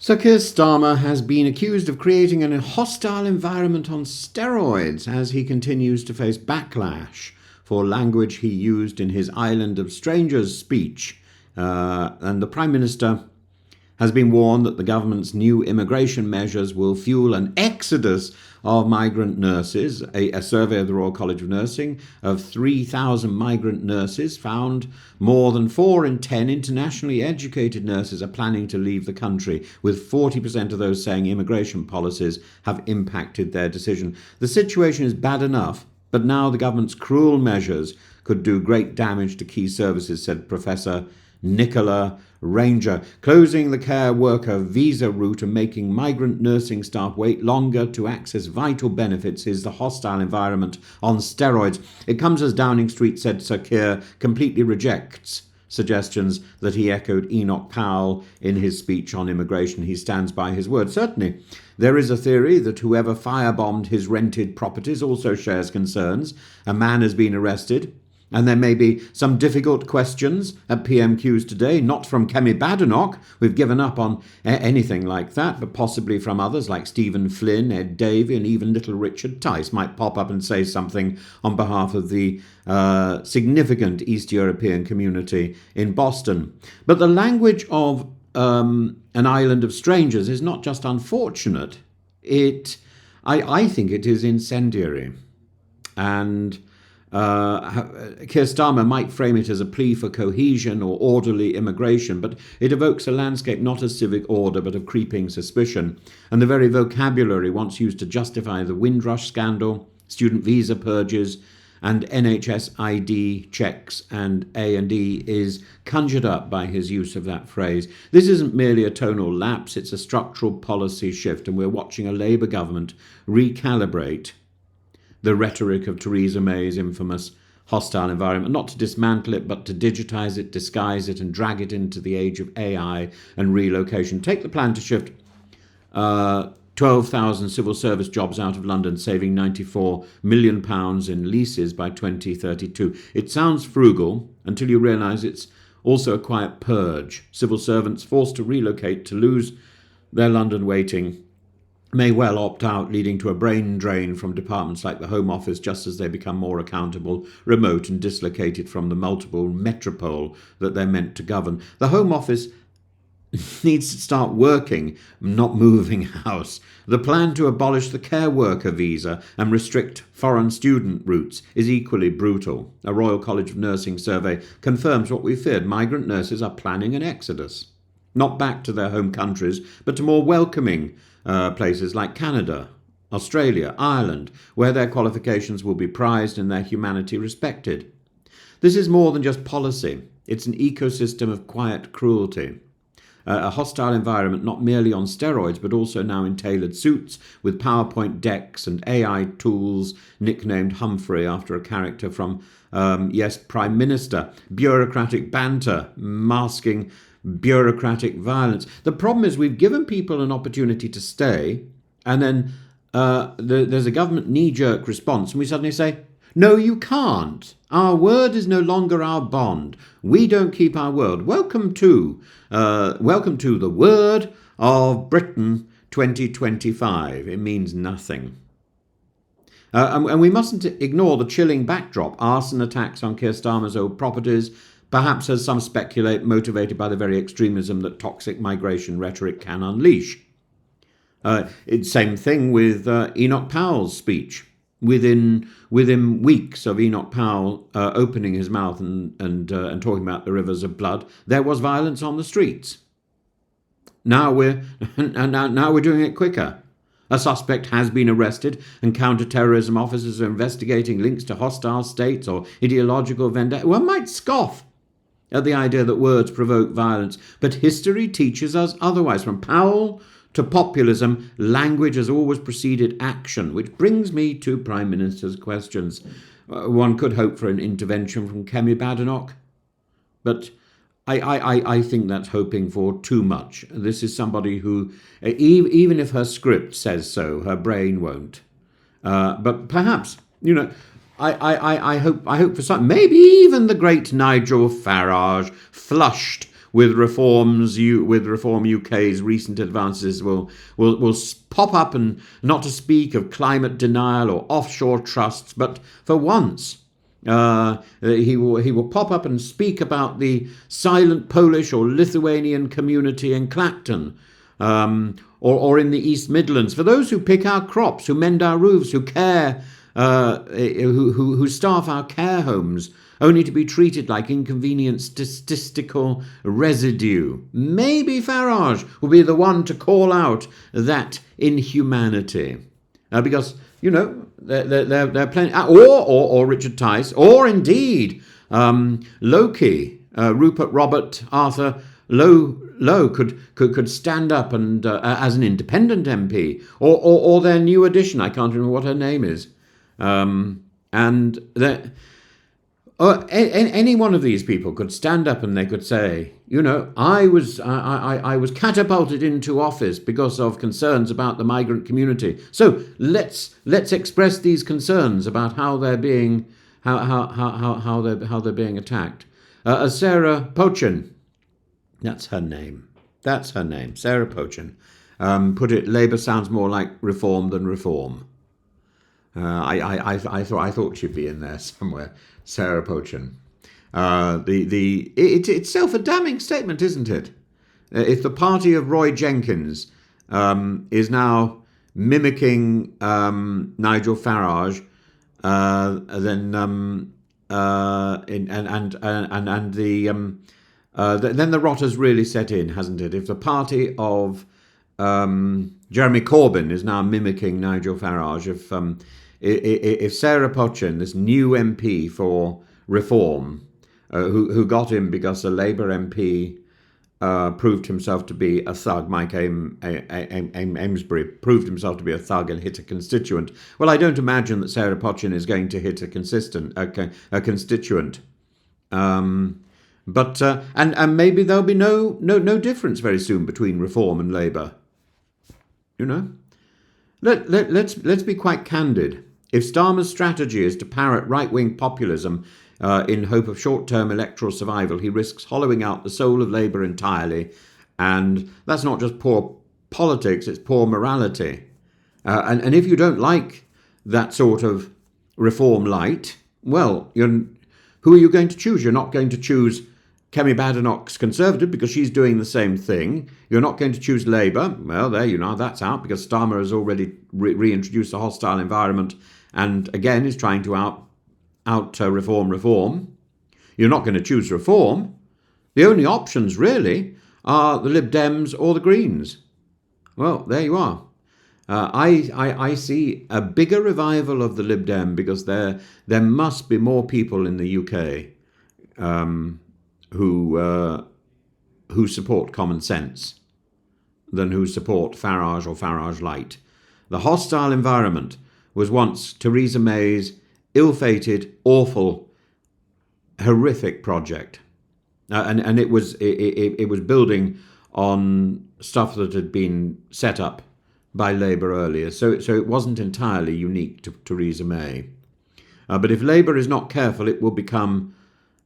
Sir Keir Starmer has been accused of creating a hostile environment on steroids as he continues to face backlash for language he used in his Island of Strangers speech. And the Prime Minister has been warned that the government's new immigration measures will fuel an exodus of migrant nurses. A survey of the Royal College of Nursing of 3,000 migrant nurses found more than 4 in 10 internationally educated nurses are planning to leave the country, with 40% of those saying immigration policies have impacted their decision. The situation is bad enough, but now the government's cruel measures could do great damage to key services, said Professor Nicola Ranger. Closing the care worker visa route and making migrant nursing staff wait longer to access vital benefits is the hostile environment on steroids. It comes as Downing Street said Sir Keir completely rejects suggestions that he echoed Enoch Powell in his speech on immigration. He stands by his word. Certainly, there is a theory that whoever firebombed his rented properties also shares concerns. A man has been arrested. And there may be some difficult questions at PMQs today, not from Kemi Badenoch, we've given up on anything like that, but possibly from others like Stephen Flynn, Ed Davey, and even little Richard Tice might pop up and say something on behalf of the significant East European community in Boston. But the language of an island of strangers is not just unfortunate, I think it is incendiary. And Keir Starmer might frame it as a plea for cohesion or orderly immigration, but it evokes a landscape not of civic order but of creeping suspicion. And the very vocabulary once used to justify the Windrush scandal, student visa purges, and NHS ID checks and A&E is conjured up by his use of that phrase. This isn't merely a tonal lapse, it's a structural policy shift, and we're watching a Labour government recalibrate the rhetoric of Theresa May's infamous hostile environment, not to dismantle it, but to digitise it, disguise it, and drag it into the age of AI and relocation. Take the plan to shift 12,000 civil service jobs out of London, saving £94 million in leases by 2032. It sounds frugal until you realise it's also a quiet purge. Civil servants forced to relocate to lose their London waiting may well opt out, leading to a brain drain from departments like the Home Office just as they become more accountable, remote and dislocated from the multiple metropole that they're meant to govern. The Home Office needs to start working, not moving house. The plan to abolish the care worker visa and restrict foreign student routes is equally brutal. A Royal College of Nursing survey confirms what we feared. Migrant nurses are planning an exodus, not back to their home countries, but to more welcoming places like Canada, Australia, Ireland, where their qualifications will be prized and their humanity respected. This is more than just policy. It's an ecosystem of quiet cruelty. A hostile environment not merely on steroids, but also now in tailored suits with PowerPoint decks and AI tools nicknamed Humphrey after a character from, Prime Minister. Bureaucratic banter, masking bureaucratic violence. The problem is we've given people an opportunity to stay, and then there's a government knee-jerk response, and we suddenly say, no, you can't. Our word is no longer our bond. We don't keep our word. Welcome to the word of Britain 2025. It means nothing. And we mustn't ignore the chilling backdrop. Arson attacks on Keir Starmer's old properties, perhaps, as some speculate, motivated by the very extremism that toxic migration rhetoric can unleash. Same thing with Enoch Powell's speech. Within weeks of Enoch Powell opening his mouth and talking about the rivers of blood, there was violence on the streets. Now we're doing it quicker. A suspect has been arrested, and counter-terrorism officers are investigating links to hostile states or ideological vendetta. One might scoff at the idea that words provoke violence, but history teaches us otherwise. From Powell to populism, language has always preceded action, which brings me to Prime Minister's questions. One could hope for an intervention from Kemi Badenoch, but I think that's hoping for too much. This is somebody who, even if her script says so, her brain won't. But perhaps, I hope for something. Maybe even the great Nigel Farage, flushed with Reform UK's recent advances will pop up, and not to speak of climate denial or offshore trusts, but for once he will pop up and speak about the silent Polish or Lithuanian community in Clacton, or in the East Midlands, for those who pick our crops, who mend our roofs, who care, who staff our care homes, only to be treated like inconvenient statistical residue. Maybe Farage will be the one to call out that inhumanity, because they're plenty, or Richard Tice, or indeed Loki, Rupert Robert Arthur Lowe could stand up and as an independent MP, or their new addition. I can't remember what her name is, and that. Any one of these people could stand up and they could say, I was catapulted into office because of concerns about the migrant community. So let's express these concerns about how they're being how they're being attacked. Sarah Pochin, that's her name, Sarah Pochin. Put it, Labour sounds more like reform than reform. I thought she'd be in there somewhere. Sarah Pochin. It's self-damning statement, isn't it? If the party of Roy Jenkins is now mimicking Nigel Farage, then the rot has really set in, hasn't it? If the party of Jeremy Corbyn is now mimicking Nigel Farage, if Sarah Pochin, this new MP for Reform, who got him because a Labour MP proved himself to be a thug, Mike Amesbury proved himself to be a thug and hit a constituent. Well, I don't imagine that Sarah Pochin is going to hit a constituent. But maybe there'll be no difference very soon between Reform and Labour. Let's be quite candid. If Starmer's strategy is to parrot right-wing populism in hope of short-term electoral survival, he risks hollowing out the soul of Labour entirely. And that's not just poor politics, it's poor morality. And if you don't like that sort of reform light, well, who are you going to choose? You're not going to choose Kemi Badenoch's Conservative because she's doing the same thing. You're not going to choose Labour. Well, there you know, that's out because Starmer has already reintroduced a hostile environment and again is trying to out reform. You're not going to choose Reform. The only options really are the Lib Dems or the Greens. Well, there you are. I see a bigger revival of the Lib Dem because there must be more people in the UK who support common sense than who support Farage or Farage Light. The hostile environment was once Theresa May's ill-fated, awful, horrific project, and it was building on stuff that had been set up by Labour earlier, so it wasn't entirely unique to Theresa May. But if Labour is not careful, it will become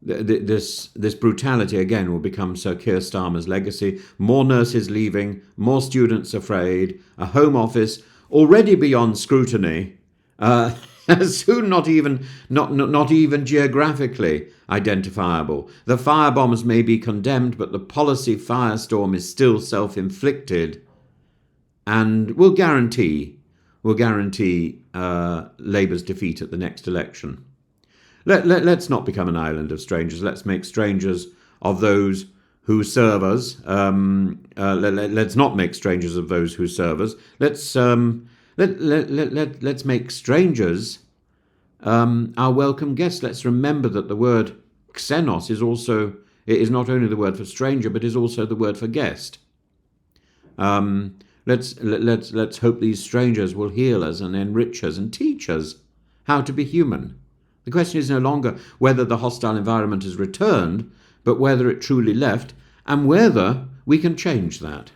this brutality again will become Sir Keir Starmer's legacy. More nurses leaving, more students afraid, a Home Office already beyond scrutiny, soon not even geographically identifiable. The firebombs may be condemned, but the policy firestorm is still self-inflicted, and will guarantee Labour's defeat at the next election. Let's not become an island of strangers. Let's make strangers of those who serve us. Let's not make strangers of those who serve us. Let's make strangers our welcome guests. Let's remember that the word xenos is not only the word for stranger, but is also the word for guest. Let's hope these strangers will heal us and enrich us and teach us how to be human. The question is no longer whether the hostile environment has returned, but whether it truly left, and whether we can change that.